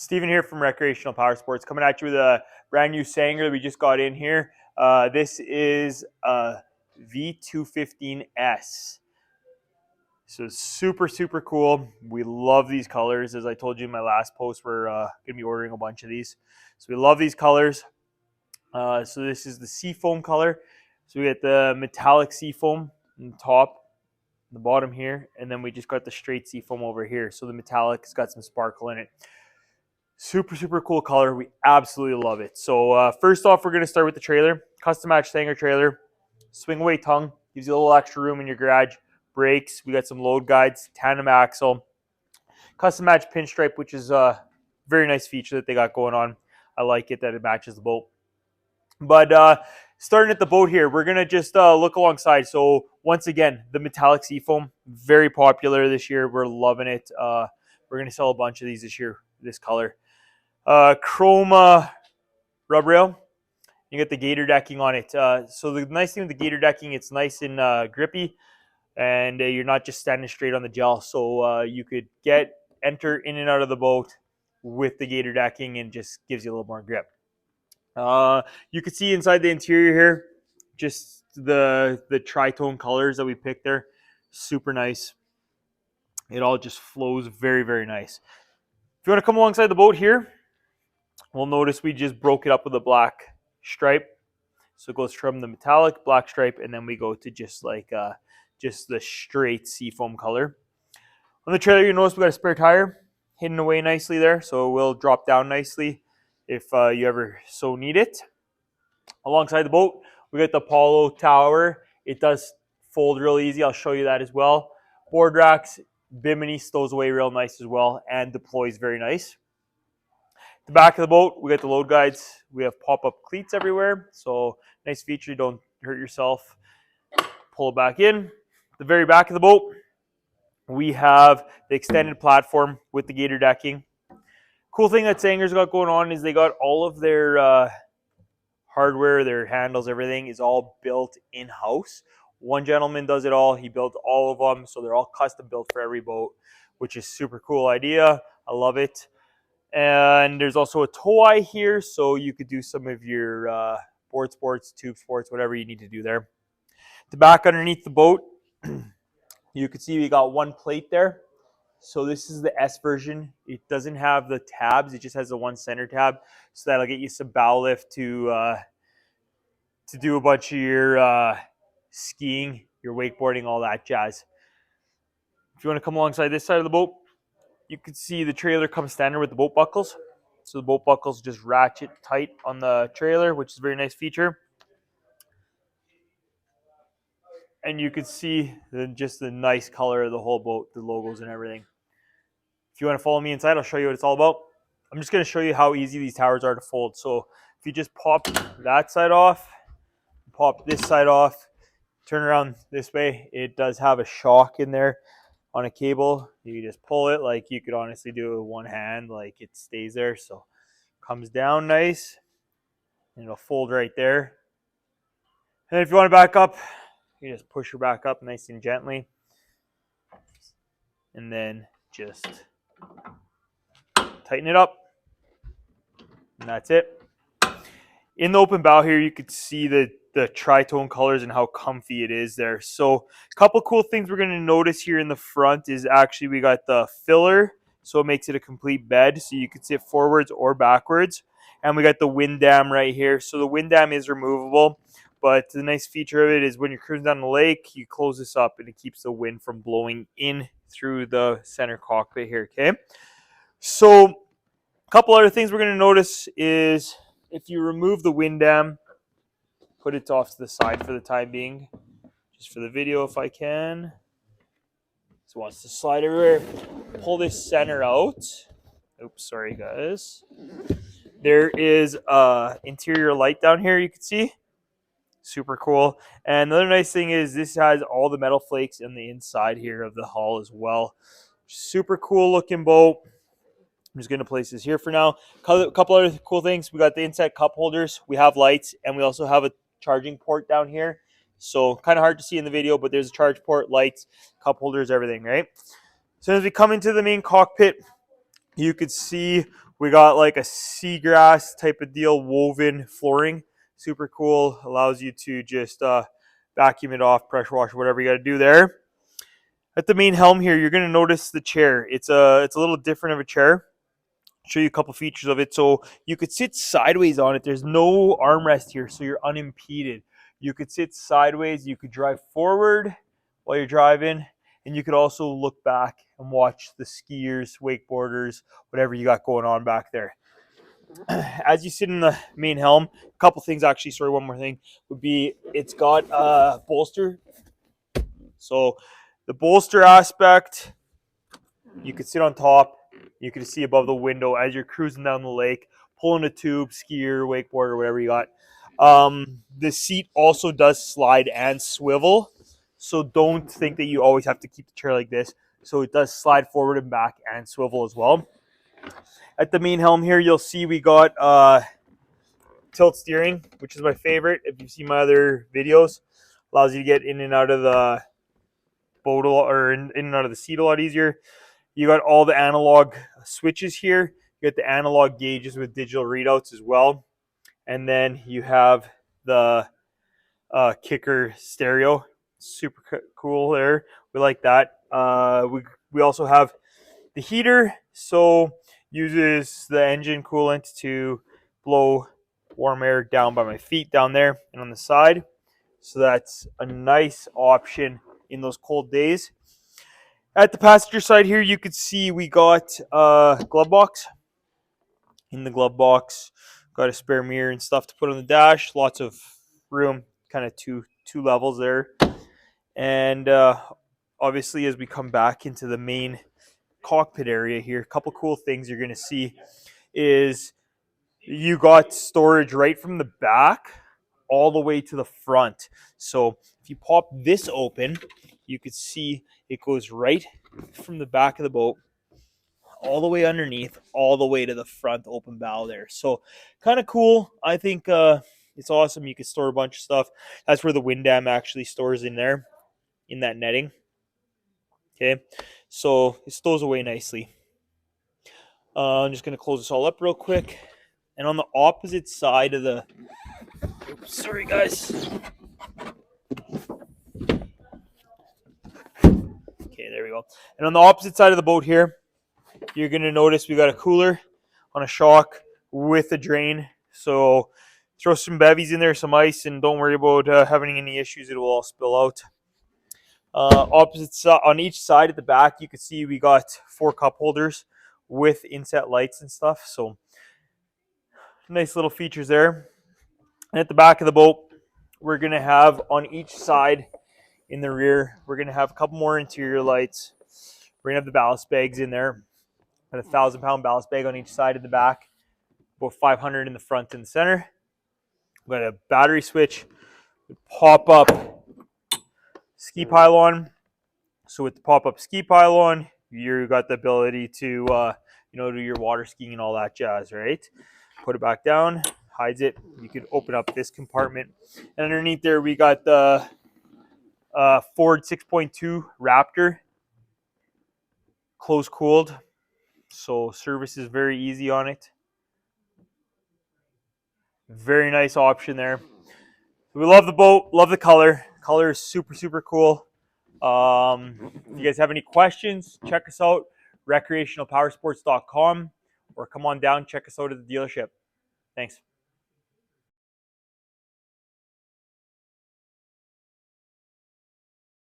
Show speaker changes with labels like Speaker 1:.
Speaker 1: Steven here from Recreational Power Sports, coming at you with a brand new Sanger that we just got in here. This is a V215S. So super cool. We love these colors. As I told you in my last post, we're going to be ordering a bunch of these. So we love these colors. So this is the seafoam color. So we get the metallic seafoam on the top, the bottom here, and then we just got the straight seafoam over here. So the metallic's got some sparkle in it. Super cool color. We absolutely love it. So first off, we're going to start with the trailer. Custom match Sanger trailer. Swing away tongue. Gives you a little extra room in your garage. Brakes. We got some load guides. Tandem axle. Custom match pinstripe, which is a very nice feature that they got going on. I like it that it matches the boat. But starting at the boat here, we're going to just look alongside. So once again, the metallic seafoam. Very popular this year. We're loving it. We're going to sell a bunch of these this year, this color. Chrome rub rail. You get the gator decking on it. So the nice thing with the gator decking, it's nice and grippy, and you're not just standing straight on the gel. So you could enter in and out of the boat with the gator decking, and just gives you a little more grip. You can see inside the interior here, just the tri-tone colors that we picked there. Super nice. It all just flows very nice. If you want to come alongside the boat here, we'll notice we just broke it up with a black stripe. So it goes from the metallic black stripe, and then we go to just like just the straight seafoam color. On the trailer, you notice we got a spare tire hidden away nicely there, so it will drop down nicely if you ever so need it. Alongside the boat, we got the Apollo tower. It does fold real easy. I'll show you that as well. Board racks, bimini stows away real nice as well, and deploys very nice. The back of the boat, we got the load guides. We have pop-up cleats everywhere, so nice feature. You don't hurt yourself. Pull it back in. The very back of the boat, we have the extended platform with the gator decking. Cool thing that Sanger's got going on is they got all of their hardware, their handles, everything is all built in-house. One gentleman does it all. He built all of them, so they're all custom built for every boat, which is super cool idea. I love it. And there's also a tow eye here, so you could do some of your board sports, tube sports, whatever you need to do there. The back underneath the boat, you can see we got one plate there. So this is the S version. It doesn't have the tabs. It just has the one center tab. So that'll get you some bow lift to do a bunch of your skiing, your wakeboarding, all that jazz. If you want to come alongside this side of the boat, you can see the trailer comes standard with the boat buckles. So the boat buckles just ratchet tight on the trailer, which is a very nice feature. And you can see just the nice color of the whole boat, the logos and everything. If you want to follow me inside, I'll show you what it's all about. I'm just going to show you how easy these towers are to fold. So if you just pop that side off, pop this side off, turn around this way, it does have a shock in there on a cable. You just pull it like you could honestly do it with one hand, like it stays there. So comes down nice, and it'll fold right there. And if you want to back up, you just push her back up nice and gently, and then just tighten it up, and that's it. In the open bow here, you could see the tri-tone colors and how comfy it is there. So a couple cool things we're going to notice here in the front is actually we got the filler, so it makes it a complete bed, so you could sit forwards or backwards. And we got the wind dam right here. So the wind dam is removable, but the nice feature of it is when you're cruising down the lake, you close this up and it keeps the wind from blowing in through the center cockpit here, okay? So a couple other things we're going to notice is if you remove the wind dam, put it off to the side for the time being, just for the video if I can. So it wants to slide everywhere. Pull this center out. Oops, sorry guys. There is a interior light down here you can see. Super cool. And the other nice thing is this has all the metal flakes in the inside here of the hull as well. Super cool looking boat. I'm just going to place this here for now. A couple other cool things. We got the inside cup holders. We have lights, and we also have a charging port down here. So kind of hard to see in the video, but there's a charge port, lights, cup holders, everything, right? So as we come into the main cockpit, you could see We got like a seagrass type of deal, woven flooring. Super cool. Allows you to just vacuum it off, pressure wash, whatever you got to do there. At the main helm here, you're going to notice the chair. It's a little different of a chair. I'll show you a couple features of it. So you could sit sideways on it. There's no armrest here, so you're unimpeded. You could sit sideways. You could drive forward while you're driving, and you could also look back and watch the skiers, wakeboarders, whatever you got going on back there. As you sit in the main helm, a couple things actually, sorry, one more thing would be it's got a bolster. So the bolster aspect, you could sit on top, you can see above the window as you're cruising down the lake, pulling a tube, skier, wakeboarder, whatever you got. The seat also does slide and swivel, so don't think that you always have to keep the chair like this. So it does slide forward and back and swivel as well. At the main helm here, you'll see we got tilt steering, which is my favorite. If you've seen my other videos, allows you to get in and out of the boat or in and out of the seat a lot easier. You got all the analog switches here. You got the analog gauges with digital readouts as well. And then you have the kicker stereo. Super cool there. We like that. We also have the heater. So uses the engine coolant to blow warm air down by my feet down there and on the side. So that's a nice option in those cold days. At the passenger side here, you could see we got a glove box. In the glove box, got a spare mirror and stuff to put on the dash. Lots of room, kind of two levels there. And obviously, as we come back into the main cockpit area here, a couple cool things you're going to see is you got storage right from the back all the way to the front. So if you pop this open, you could see it goes right from the back of the boat all the way underneath, all the way to the front open bow there. So kind of cool. I think it's awesome. You can store a bunch of stuff. That's where the wind dam actually stores in there, in that netting. Okay, so it stows away nicely. I'm just going to close this all up real quick. And on the opposite side of the... Oops, sorry, guys. Okay, there we go. And on the opposite side of the boat here, you're going to notice we got a cooler on a shock with a drain. So throw some bevies in there, some ice, and don't worry about having any issues. It will all spill out. On each side at the back, you can see we got 4 cup holders with inset lights and stuff. So nice little features there. And at the back of the boat, we're going to have on each side in the rear, we're going to have a couple more interior lights. We're going to have the ballast bags in there. Got a 1,000-pound ballast bag on each side of the back, about 500 in the front and the center. We've got a battery switch, pop-up ski pylon. So with the pop-up ski pylon, you got the ability to do your water skiing and all that jazz, right? Put it back down, hides it. You can open up this compartment, and underneath there we got the Ford 6.2 Raptor, close cooled. So service is very easy on it. Very nice option there. We love the boat, love the color. Color is super, super cool. If you guys have any questions, check us out, recreationalpowersports.com, or come on down, check us out at the dealership. Thanks.